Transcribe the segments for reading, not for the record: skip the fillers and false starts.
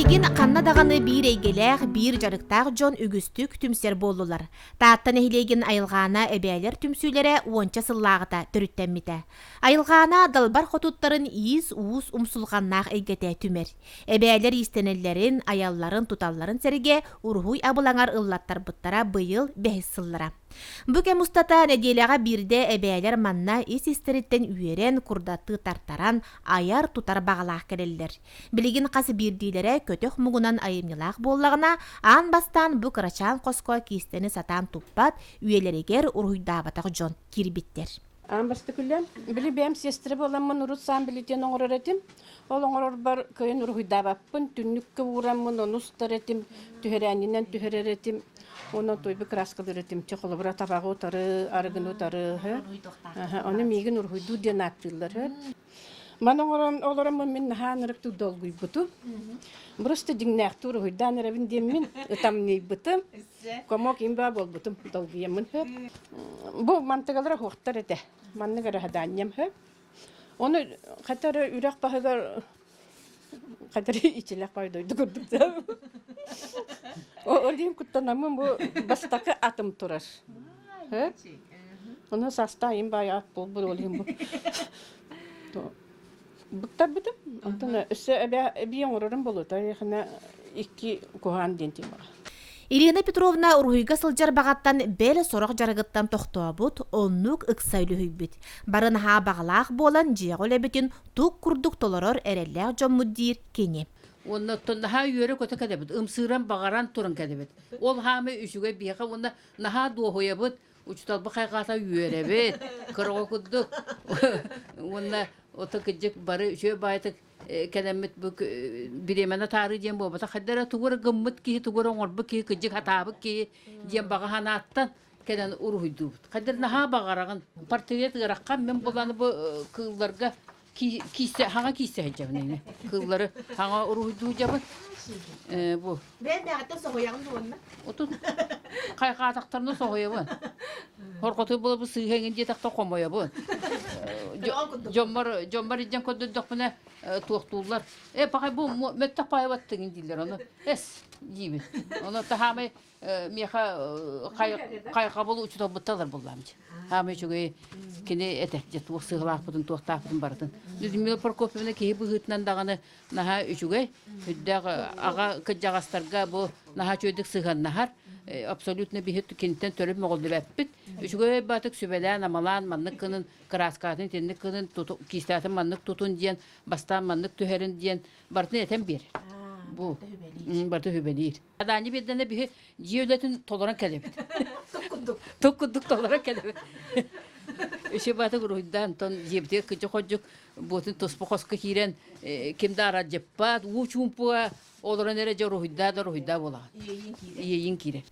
Билигин қанна дағаны bir eygелек, bir жарықтақ жон үгістік түмсер болулар. Тааттан эхилеген айылғана әбәлер түмсүлері уонча сыллағыта түріттәмміті. Айылғана далбар хотуттарын иіз уыз умсулғаннақ эйгете түмер. Әбәлер истенелерін, аялларын, туталларын сәрге ургуй абылаңар ыллаттар бұттара быйыл бәхіс сыллара. Бүке мустата неделяға бірде әбәлер манна ис истериттен үйерен, курдатты тартаран, аяр тутар бағалақ керелдер. Білігін қасы бірдейлері көтөх мұғынан айымнылақ боллағына, ан бастан бұ қырачан қосқа кестені сатан туппат, үйелерегер ургуйдабатақ жон кирбиттер. Ан басты күллен, білі бәм сестірі боламын ұрытсан білітен оңыр әретім. Ол оңыр бар көйін ургуйдабаппын, түннікке ұрамын, оны ұстар әтім, түхерәнінен түхер әретім. Оны тойбы краскал әретім, чоқылыбыра табағы отары, арығын отары. Оны мейгін ургуйду ден аттылар. Ман оларымын мен нахан ұрықты долгуй бұту. Бұрысты діңнәқті ургуйдан әрәбін деммен ұтам ней бұтым. Комок имба бол бұтым долгуйамын. Бұл мантығалары хоқтар әді. Манны ғара хаданьям. Оны қатары үрәқ бағығар қатары ичіләқ байдойды көрдік. Олейм күттанамын бұл бастақы атым тұрар. Оны саста имба аяқ бол бұл олейм бұл. Бұқтар бұдым. Антына үсі әбейін ұрырым болу. Тарихына 2 куған дентем бар. Ирина Петровна ургуйга сылжар бағаттан бәлі сорақ жарығыттан тоқтуа бұд, оннук ұқсайлы хүйбіт. Барын ха бағалақ болан жиғыл әбітін тұқ күрдік толырыр әрелләқ жон мұддир кене. Онна тоннаха үйері көті кәдебіт, ұмсыран бағаран тұрын кәдебіт. Ол хаме үшіге бейқа, онна наха дуохоя бұд, ұчталбы қайқата үйері бет, кырғы күддік. Онна оты күджік бары үші байтық кәдемет біремені тары дем болбата. Қаддара тұғыры ғыммыт кейі, тұғыры оңырбы кейі, күджік хатабы кейі, дем баға ханаттан кәден ұрғыйду бұд. Қаддар наха бағарағын портрет ғыраққан мен боланы бұ кылларға Хаңа кейсе әжабын, кыллары хаңа ұрғыйду жабын. Бұл. Бән бәғаттан соғаяғын жуынна? Отын қайқа атақтарына соғая бұн. Хорқоты бұл сүйхенген жетақта қомая бұн. Жомбар еден көдді бұна туақтулар. Пақай бұл мәттақ байываттығын дейлер оны. Дейбін. Оны тахамай меха қайқа болу үші бұтталар болламды. Хамай жүгей кені әтәк жет сығылақ бұдын, туақтақ бұдын бардын. Людмила Прокопьевна кейі бұғытынан дағаны наға үшігей. Үддағы аға күджағастарға бұл наға чөйдік сыған нағар. Абсолютно бейхетті кенттен төріп мұғылды бәппіт. Үшігей батық сөбәлән, амалан, маннық кының, краскатын, теннік кының, кейстатын маннық тұтын дейін, бастан маннық түхерін дейін, бартын әтен бер. Бұл, барты хөбелейір. Аданы бердені бейі жеулетін толыран кәлебет. Тұққындық толыран кәлебет. Үші батық рухидан, тон жебде күджі қоджық, бұтын тұспы қосқы кейрен, кемді ара жеппат, ұчумпуа, олыран әрі жа рухида болаған. Ейін кейрен.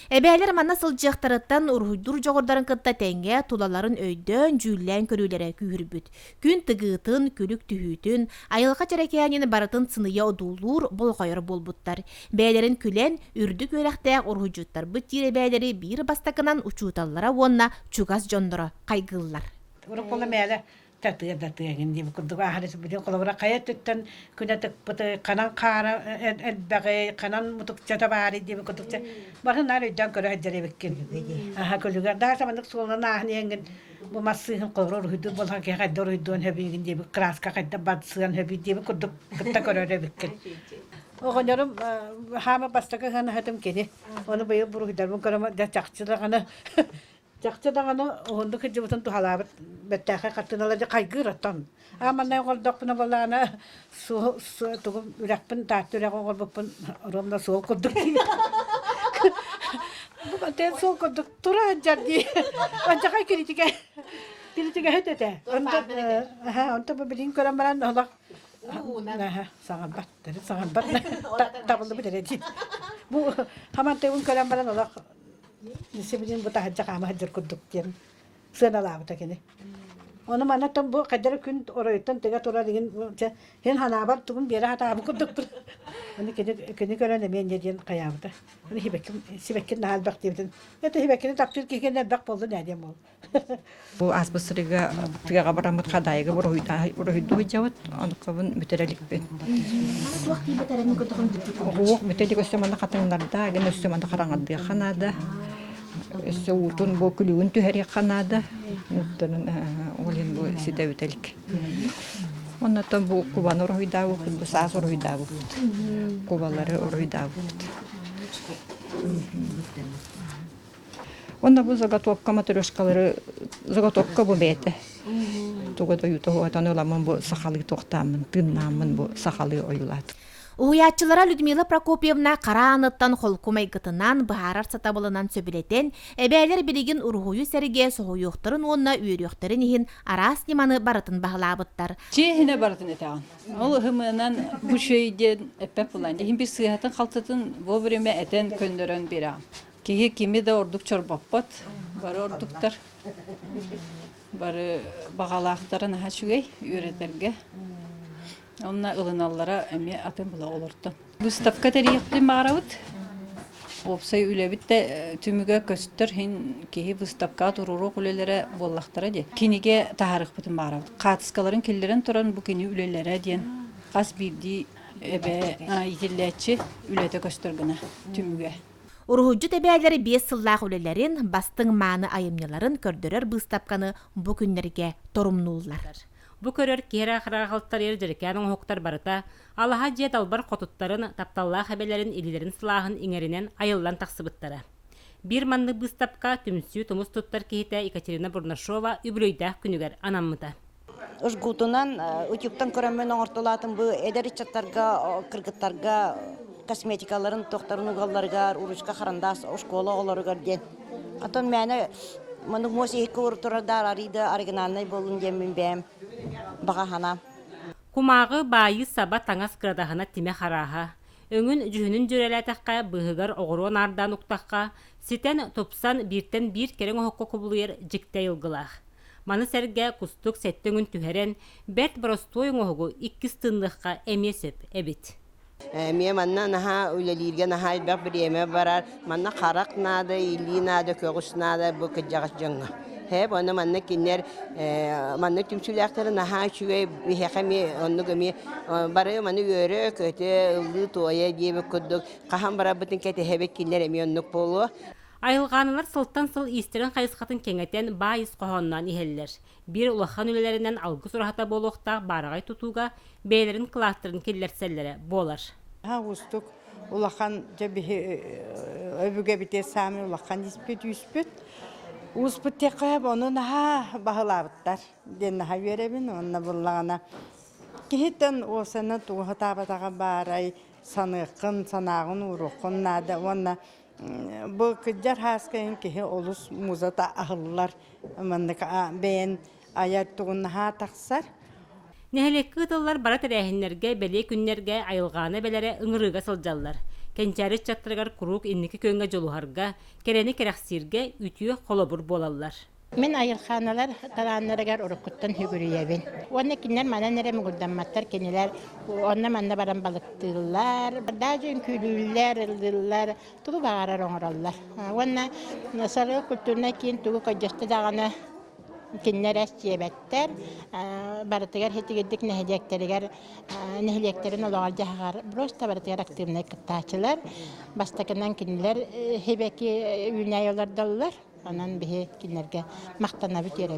Әбәлер манна сылжақтарыттан ургуйдур жоғырдарын кытта тәңге тулаларын өйдөн жүйлән көрілері күйірбіт. Күн тыгытын, күлік түйітін, айылға чаракиянин барытын сыния одулур бол қайыр болбуттар. Бәлерін күлен үрдік өрәқтәк ургуйжуттар бұттир әбәлері бір бастақынан учуталлара онна чугас жондыры қайгыллар. Татыгын деп күрдік ахарысы бүден қолығыра қайет өттен күнәтік бұты қанан қара әлбәғі қанан мұтық жата бары деп күрдікте барын нар өйден көрі әджәрі беккен аха көлігі дағы самандық солынан ағын еңін бұл массығын қолғыр ұрғыды болған кей қайда ұрғыдуын хөбейгін деп краска қайда батсыған хөбей деп күрдік күтті көрі беккен оғынырым хама бастықы ғана хатым кені оны бұйы бұрғыдармын көрімі жақшылығаны Жақчадағаны оғынды күджі бұтын тұхалабыт бәттәқі қаттыналарды қайғыраттан. Аманай қолдақпына болағына тұғым үрәқпін, тәтті үрәқ оғыр бұқпын ұрымда сол күрдік дейді. Бұқантен сол күрдік тұра әджарды. Анчақай келітіге өтеті. Онты бұл білін көрін баран олақ. Саған бат. Табылды бұтыр әді. Бұл хамантай ұн көрін баран олақ. Несебеден бұта хаджақ ама хаджар күрдік ден. Сына лабыта кені. Onu manatan bu kadar gün oraytan tega tora digin hen hanabar tugun beri hata bu kuduktur. Onu kedi gören men yediyen kayabda. Onu sibekin hal bak diyordun. Ete hibekin taptır ki gene bak boldu ne diyem ol. Bu asbısırıga tiga kabaramut kadayga buruhuydu hujawat onu kabun müterelik ben. Waktu betaran ko takon Ruh müterelik össemanda katınlarda gene össemanda karangadı kanada. Össeutun bu külüğün tüheri kanada. Nuttanın olin bu sitevitelik. Ondan bu kuban oruhuydavu, bu sas oruhuydavu. Kubaları oruhuydavu. Onda bu заготовка матрешкалары заготовка bu bete. Тугу да юту атан оламын bu сахалы тоқтамын, тыннамын bu сахалы ойлат. Уятчылара Людмила Прокопьевна карааныттан холкумай гытынан бахарар сатабылынан сөбілетен, әбәлер білеген урғуyu сәрге соғуюқтырын онна үйрюқтырын ехін арас неманы барытын бағылабыттар. Чехіне барытын етаған. Ол хымынан bu şeyden epep bulan. Him bir sıhhatın kaltatın bu birime eten köndürön bir an. Kimi de orduk çorbappat. Barı orduktar. Barı bağalaqtara naha şügey üreterge. Onlar ılınallara emi atın bula olurdu. Bu stavka teriyekli mağaravut. Opsay ülebit de tümüge köstür hin ki bu stavka dururu kulelere bollaqtara de. Kinige taharık bütün mağaravut. Qatıskaların kellerin turan bu kini ülelere diyen. Qas bildi ebe yitilletçi ülete köstürgüne tümüge. Uruhujju təbəyləri 5 sıllaq ölələrin bastың mаны ayımyaların kördürər bыстапқаны bu günlərge torumnullar. Bu körөр kera xaraqaltар ердеркәнің хоқтар барыта, алаға жет албар қотуттарын тапталла хәбелерін илилерін сылағын иңерінен айыллан тақсыбыттары. Bir манны быстапқа түмсі тұмыс тұттар кейті Екатерина Бурнашова үбірөйдәк күнігер анаммыта. Uşgutundan, ütüpten körəmən oğurtulatın bu ederiçatlarga, kırgıtlarga, kosmetikaların, doktorun uğallarga, uruşka xarandas, oşkola oğlarga den. Atan məni, manıq musiki urturadar arıydı, originalnay bolun demin bəyəm, bağa hanam. Kumağı bayı saba tаңас kıradağına time xaraha. Öngün cühünün jürelətəqqa, bıhıgar oğruan ardan uqtaqqa, siten topsan birten bir keren oğukka kubuluyar jikte yılgılaq. Manı sərgə kustuk səttəngün tühərən, bərt barostoyun oğugu 2 tınlıqqa emesip ebit. Miye manna naha ülelirge naha ilbaq bir yeme barar. Manna qarak nada, ili nada, köğüs nada bu kıcağız janga. Hep onu manna kinler manna tümsüləkləri naha şüge bir hekami onu gemi baraya manna yörü kötü ıldı toya diye bir kudduk. Qahan bara bütün kete hebek kinler emi onluk bolu. Ayılğanılar sılttan sıl istiren qayısqatın kengeten bayız qohonnan iheller. Bir ulaqan ülelerinden algı surahata boluqta baragay tutuga beylerin kılahtırın kellersellere bolar. Ha ustuk ulaqan jabihi öbüge bite sami ulaqan ispet. Usput teqab onu naha bahılabıttar. Den naha verebin onna bullağına. Kihitten o sana tuğata batağa baray sanıqın sanağın uruqın nada onna bu kıccar haskayın ki olus muzata ahıllar mandıka beğen ayar tuğunnaha taqsar. Nehelekki ıdıllar bara terəhinlərgə, bəliyə günlərgə ayılğana belere ıngırıga sıljallar. Kençəri çattırgar kuruk inniki köngə joluharga, kereni kerəxsirgə ütüyü kolobur bolallar. Men ayılxanalar talanlarıgar urukuttan hügürüyebin. Onu kinler mana neremi guddanmattar keniler, onna manna baran balıktırlar, dağcın külüller, ıldırlar, tuğu bağırar oğrallar. Onna nasalı kültürüne kin tuğu kocastı dağına kinler estiyebetter, baratıgar hetigeddik neheleklerin olağı jahar, brosta baratıgar aktivine kıttaçılar, bastakından kinler hebeki ünayollar dalılar. Anan bihe kinlerge maqtana bitere.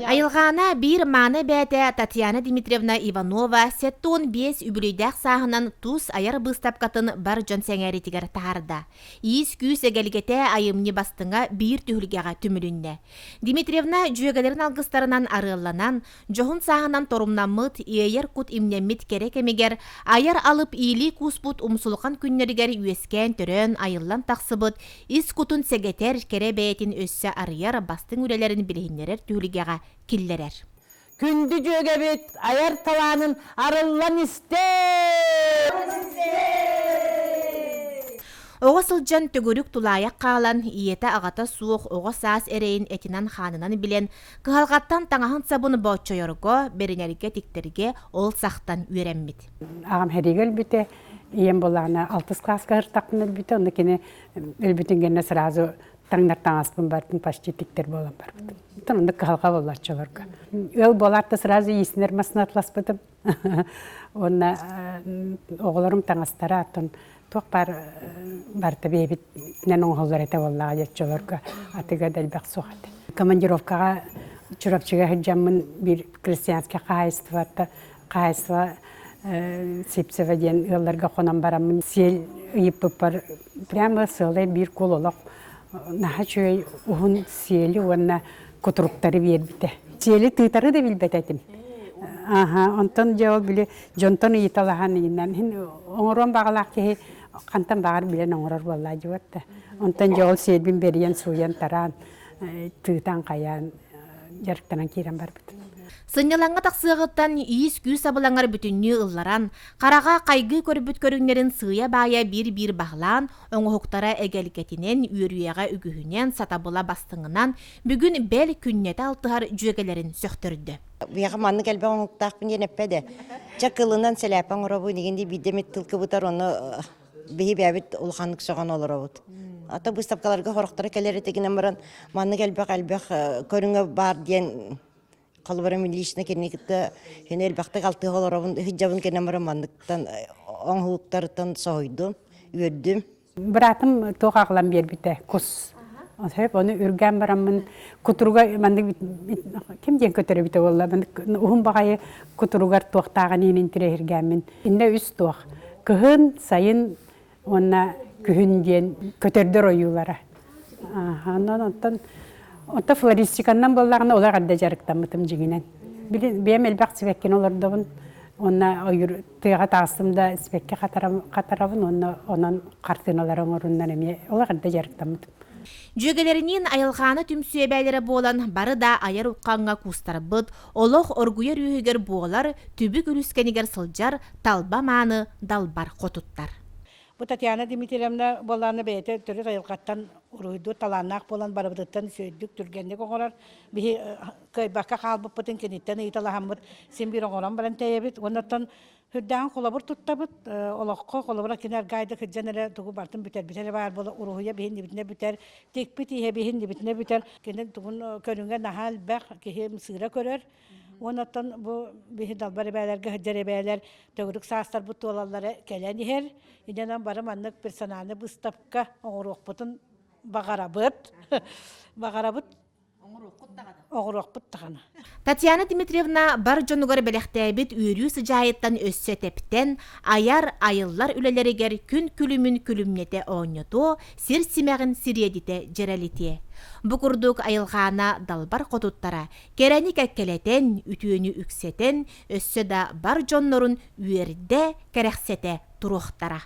Ayılğana bir mаны bäte Tatiana Dimitrievna Ivanova setton 5 übülüydək sahınan tuz ayar bыстапкатын бар жон сәңәритигер taharda. Is küs egeligete ayımni bastınga bir tühülgəğa tümülünne. Dimitrievna jüegelerin algıstarından arıllanan, johun sahınan torumnamıt, eyer kut imnemmit kerek emeger, ayar alıp iyili kusput umsulukan künneriger üesken törön ayıllan taqsıbıt, is kutun segeter kere etin össe arıyar bastın ürelerin bilhinlerer tühülgeğa killerer. Kündü jögebet ayar talanın arıllan iste. Оға сылжан төгөрүк тулаяк қалан, иеті ағата суық оға саас әрейін этинан ханынан білен, кығалғаттан таңахын сабыны баучойорго, беренерге тиктерге ол сақтан үйренмит. Ағам хәрегел біте, иен болағына 6 класска ғыртақпын әлбіте, оны кені әлбітін генне сразу таңдар таңаспын бартын пашти тиктер болан бар бітім. Оны кығалға боларчыларға. Өл боларты сразу есінер масын атласпытым. Оны оғыларым таңастары атын тоқ барты бейбіт нән оңғылдар әті болаға жетчілерге атыға дәлбәқ соғады. Командировкаға чурапчыға хыджамын бір крестьянский қайысыва сепсева ден ылларға қонан барамын. Сел үйіп бар, прямо сылай бір кол олақ. Наға чөй ұғын селі онына көтіруктары бербіті. Селі тұйтары да білбет әтім. Онтан жауы білі жонтан ұйталаған үйінен. Оңырон бағалақ кеге қантан бағар білен оңырар болла жауатты. Онтан жауы селбін берген суян таран, тұйтан қаян, жарықтанан керен бар біті. Сынялаңға тақсығыттан үйіс күй сабылаңар бүтінні ұлларан, қараға қайғы көрбіт көріңнерін сыя бая бір бағлан, оңғықтара әгелікетінен, үйрүйеға үгіхінен, сатабыла бастыңынан, бүгін бәл күннеті алтығар жүйегелерін сөқтірді. Бұяға манны кәлбі оңықтақпын ен әппәді. Чақылынан сәләпен ұрабы дегенде бидемет тылқы бұтар, оны бейі бәбіт ұлғанлық соған олар ауыд. Ата бұстапқаларға қорықтары кәлері тегінен баран, манны кәлбі көріңі бар ден Қалыбара милишна кернекітті хен әлбәқті қалты қоларабын хиджабын кенемара мандықтан оңғылықтарытан соғойдым, өрдім. Бұратым тоқағылан бербіті, құс. Оны үрген барамын, күтіруға, кем ден көтірі біті олла, ұғын бағайы күтіруғар тоқтаған енін тірі ергенмін. Инде үс тоқ. Күхін сайын онна күхін ден көтердір ойылары. Онта флористиканнан боллағына олар ғадда жарықтамытым жегінен. Бейім әлбәқ сібеккен олардығын, онна тыға тағысымда сібекке қатарабын, онан қартыналарын орыннан әме олар ғадда жарықтамытым. Жөгелерінен айылғаны түмсүйе бәлері болан, бары да айар ұққанға кустары бұд, олық оргуер үйігер болар, түбі күліскенігер сылжар, талба маны далбар қотуттар. Бу Татьяна Дмитриевна боланы бейте түрі ғайылғаттан ұройду таланақ болан барыбыдыттан сөйдік түргенде қоңырар. Бейі көйбаққа қалбып бұтын кенеттен ұйталағамбыд. Сен бір оңыран баран тәйебіт. Онаттан хүддаған қолабыр тұттабыд. Олыққа қолабыра кенер гайды күдженері тұғы бартын бүтер. Бүтері бар болы ұройя бейін дебітіне бүтер. Текпіт ihe бейін дебітіне бүтер. Кенен тұғын көрінге нахал бәқ кехем сыра көрер. Онаттан bu bihi dalbar ebeler, gıhıcır ebeler, tögürük sağıstar bu tuğalalları kelen iher. İdenan barım anlık personalini bu stapka oğuruq butun bağarabıt. Bağarabıt. Oğuruq but tağana. Татьяна Дмитриевна бар жонугар белектәбит үйрүү сыжайыттан өссө тептен, аяр айыллар үлелерігер күн күлімін күлімнете оңнету, сир симәғін сиредите жерелите. Бұқырдық айылғана далбар қотуттара, керәні кәккелетен, үтүйіні үксетен, өссө да бар жоннорын үйерде кәрәқсете тұруқтара.